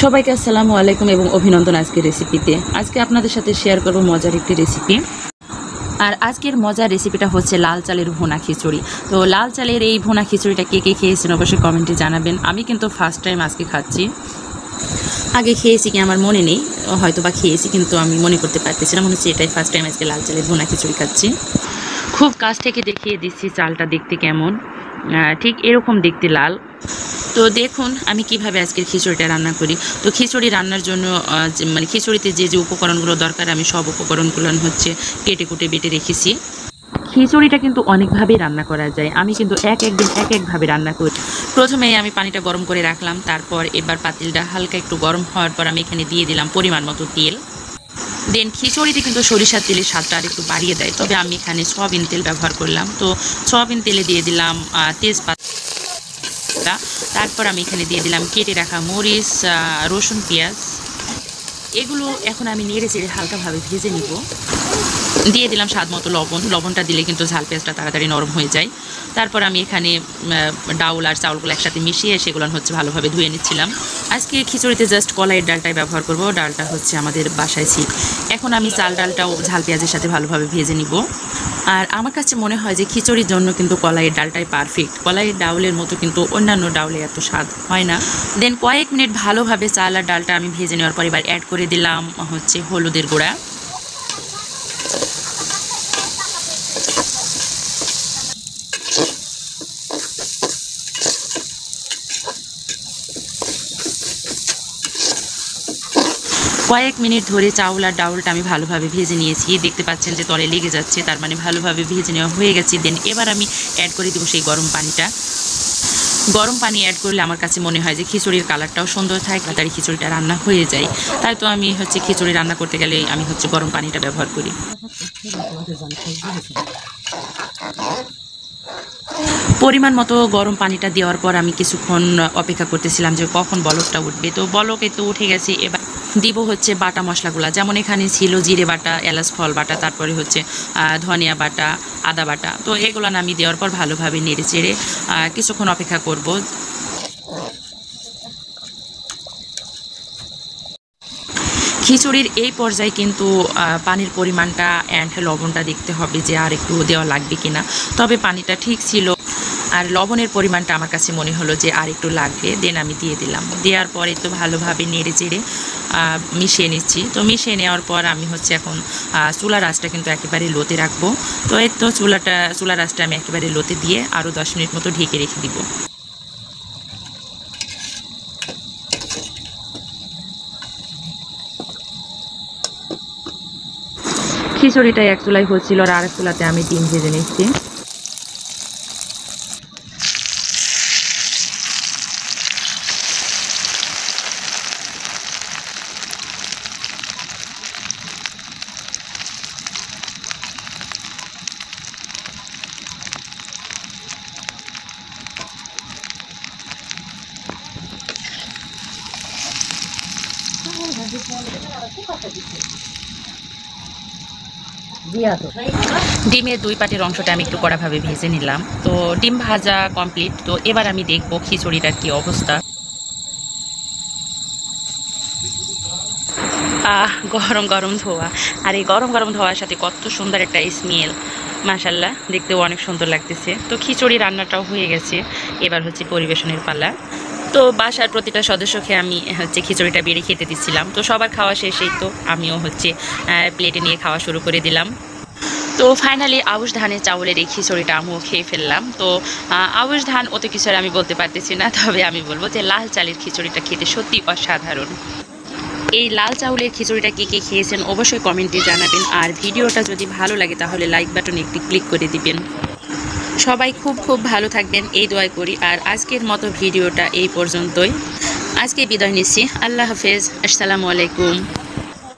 সবাইকে আসসালামু আলাইকুম এবং অভিনন্দন আজকের রেসিপিতে। আজকে আপনাদের সাথে শেয়ার করব মজার একটি রেসিপি। আর আজকের মজার রেসিপিটা হচ্ছে লাল চালের ভুনা খিচুড়ি। তো লাল চালের এই ভুনা খিচুড়িটা কে কে খেয়েছেন অবশ্যই কমেন্টে জানাবেন। আমি কিন্তু ফার্স্ট টাইম আজকে খাচ্ছি। আগে খেয়েছি কি আমার মনে নেই, হয়তো বা খেয়েছি কিন্তু আমি মনে করতে পারতেছি না। মনে হচ্ছে এটাই ফার্স্ট টাইম আজকে লাল চালের ভুনা খিচুড়ি খাচ্ছি। খুব কাছ থেকে দেখিয়ে দিচ্ছি চালটা দেখতে কেমন, ঠিক এরকম দেখতে লাল। তো দেখুন আমি কিভাবে আজকের খিচুড়িটা রান্না করি। তো খিচুড়ি রান্নার জন্য মানে খিচুড়িতে যে যে উপকরণগুলো দরকার আমি সব উপকরণগুলো হচ্ছে কেটে কুটে বেটে রেখেছি। খিচুড়িটা কিন্তু অনেকভাবেই রান্না করা যায়, আমি কিন্তু একদিন একভাবে রান্না করি। প্রথমেই আমি পানিটা গরম করে রাখলাম, তারপর এবার পাতিলটা হালকা একটু গরম হওয়ার পর আমি এখানে দিয়ে দিলাম পরিমাণ মতো তেল। দেন খিচুড়িতে কিন্তু সরিষার তেলের স্বাদটা আর একটু বাড়িয়ে দেয়, তবে আমি এখানে সয়াবিন তেল ব্যবহার করলাম। তো সয়াবিন তেলে দিয়ে দিলাম তেজপাতা, তারপর আমি এখানে দিয়ে দিলাম কেটে রাখা মরিচ, রসুন, পেঁয়াজ। এগুলো এখন আমি নেড়ে চেড়ে হালকাভাবে ভেজে নিব। দিয়ে দিলাম স্বাদ মতো লবণ। লবণটা দিলে কিন্তু ঝাল পেঁয়াজটা তাড়াতাড়ি নরম হয়ে যায়। তারপর আমি এখানে ডাউল আর চাউলগুলো একসাথে মিশিয়ে সেগুলো হচ্ছে ভালোভাবে ধুয়ে নিচ্ছিলাম। আজকে খিচুড়িতে জাস্ট কলাইয়ের ডালটাই ব্যবহার করব। ডালটা হচ্ছে আমাদের বাসায় ছিল। এখন আমি চাল ডালটাও ঝাল পেঁয়াজের সাথে ভালোভাবে ভেজে নিব। আর আমার কাছে মনে হয় যে খিচুড়ির জন্য কিন্তু কলাইয়ের ডালটাই পারফেক্ট। কলাইয়ের ডাউলের মতো কিন্তু অন্যান্য ডাউলে এত স্বাদ হয় না। দেন কয়েক মিনিট ভালোভাবে চাল আর ডালটা আমি ভেজে নেওয়ার পর এবার অ্যাড করে দিলাম হচ্ছে হলুদের গুঁড়া। কয়েক মিনিট ধরে চাউল আর ডাউলটা আমি ভালোভাবে ভেজে নিয়েছি। দেখতে পাচ্ছেন যে তলে লেগে যাচ্ছে, তার মানে ভালোভাবে ভেজে নেওয়া হয়ে গেছে। দেন এবার আমি অ্যাড করে দেবো সেই গরম পানিটা। গরম পানি অ্যাড করলে আমার কাছে মনে হয় যে খিচুড়ির কালারটাও সুন্দর থাকে, তাড়াতাড়ি খিচুড়িটা রান্না হয়ে যায়। তাই তো আমি হচ্ছে খিচুড়ি রান্না করতে গেলে আমি হচ্ছে গরম পানিটা ব্যবহার করি। পরিমাণ মতো গরম পানিটা দেওয়ার পর আমি কিছুক্ষণ অপেক্ষা করতেছিলাম যে কখন বলকটা উঠবে। তো বলকে তো উঠে গেছে। এবার দিব হচ্ছে বাটা মশলাগুলো, যেমন এখানে ছিল জিরে বাটা, এলাচ ফল বাটা, তারপরে হচ্ছে ধনিয়া বাটা, আদা বাটা। তো এগুলো আমি দেওয়ার পর ভালোভাবে নেড়ে চেড়ে কিছুক্ষণ অপেক্ষা করব। খিচুড়ির এই পর্যায়ে কিন্তু পানির পরিমাণটা অ্যান্ড লবণটা দেখতে হবে যে আর একটু দেওয়া লাগবে কিনা। তবে পানিটা ঠিক ছিল, আর লবণের পরিমাণটা আমার কাছে মনে হলো যে আর একটু লাগবে। দেন আমি দিয়ে দিলাম। দেওয়ার পরে তো ভালোভাবে নেড়ে চেড়ে মিশিয়ে নিচ্ছি। তো মিশিয়ে নেওয়ার পর আমি হচ্ছে এখন চুলার আঁচটা কিন্তু একেবারে লোতে রাখবো। তো এই তো চুলার আঁচটা আমি একেবারে লোতে দিয়ে আরও 10 মিনিট মতো ঢেকে রেখে দিব। খিচুড়িটা এক চুলায় হচ্ছিল আর আরেক চুলাতে আমি ডিম ভেজে নিচ্ছি। ডিমের দুই পাটের অংশটা আমি একটু কড়াভাবে ভেজে নিলাম। তো ডিম ভাজা কমপ্লিট। তো এবার আমি দেখবো খিচুড়িটার কি অবস্থা। গরম গরম ধোয়া, আর এই গরম গরম ধোয়ার সাথে কত সুন্দর একটা স্মেল, মাশাল্লাহ দেখতেও অনেক সুন্দর লাগতেছে। তো খিচুড়ি রান্নাটাও হয়ে গেছে, এবার হচ্ছে পরিবেশনের পালা। তো বাসার প্রতিটা সদস্যকে আমি হচ্ছে খিচুড়িটা বেড়ে খেতে দিচ্ছিলাম। তো সবার খাওয়া শেষেই তো আমিও হচ্ছে প্লেটে নিয়ে খাওয়া শুরু করে দিলাম। তো ফাইনালি আউশ ধানের চাউলের এই খিচুড়িটা আমিও খেয়ে ফেললাম। তো আউশ ধান অত কিছু আর আমি বলতে পারতেছি না, তবে আমি বলবো যে লাল চালের খিচুড়িটা খেতে সত্যি অসাধারণ। এই লাল চাউলের খিচুড়িটা কে কে খেয়েছেন অবশ্যই কমেন্টে জানাবেন। আর ভিডিওটা যদি ভালো লাগে তাহলে লাইক বাটনে একটি ক্লিক করে দিবেন। সবাই খুব খুব ভালো থাকবেন এই দোয়াই করি। আর আজকের মতো ভিডিওটা এই পর্যন্তই। আজকে বিদায় নিচ্ছি। আল্লাহ হাফেজ, আসসালামু আলাইকুম।